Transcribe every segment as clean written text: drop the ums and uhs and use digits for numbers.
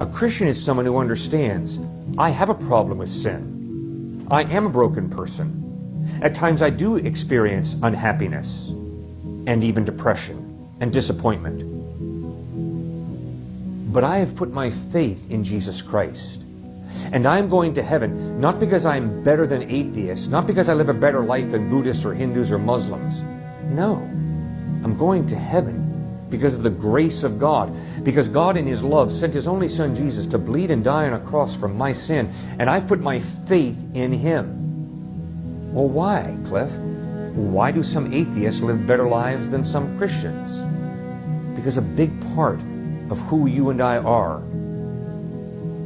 A Christian is someone who understands, I have a problem with sin. I am a broken person. At times I do experience unhappiness and even depression and disappointment. But I have put my faith in Jesus Christ. And I am going to heaven not because I am better than atheists, not because I live a better life than Buddhists or Hindus or Muslims. No, I'm going to heaven because of the grace of God, because God in His love sent His only Son Jesus to bleed and die on a cross for my sin, and I've put my faith in Him. Well, why, Cliff? Why do some atheists live better lives than some Christians? Because a big part of who you and I are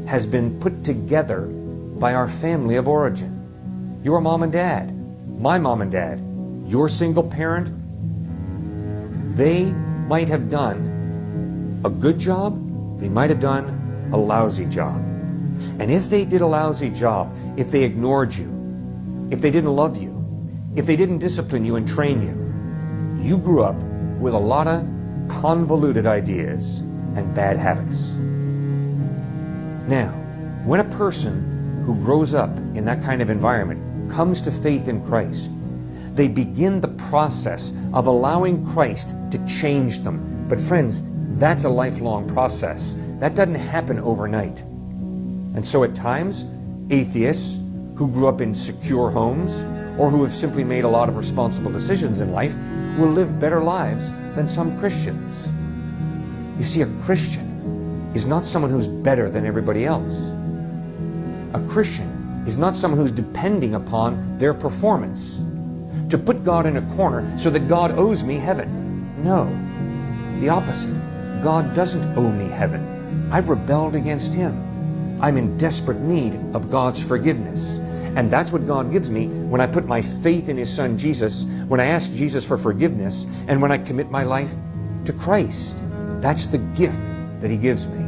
has been put together by our family of origin. Your mom and dad, my mom and dad, your single parent, they might have done a good job, they might have done a lousy job. And if they did a lousy job, if they ignored you, if they didn't love you, if they didn't discipline you and train you, you grew up with a lot of convoluted ideas and bad habits. Now, when a person who grows up in that kind of environment comes to faith in Christ, they begin the process of allowing Christ to change them. But friends, that's a lifelong process. That doesn't happen overnight. And so at times, atheists who grew up in secure homes or who have simply made a lot of responsible decisions in life will live better lives than some Christians. You see, a Christian is not someone who's better than everybody else. A Christian is not someone who's depending upon their performance to put God in a corner so that God owes me heaven. No, the opposite. God doesn't owe me heaven. I've rebelled against Him. I'm in desperate need of God's forgiveness. And that's what God gives me when I put my faith in His Son Jesus, when I ask Jesus for forgiveness, and when I commit my life to Christ. That's the gift that He gives me.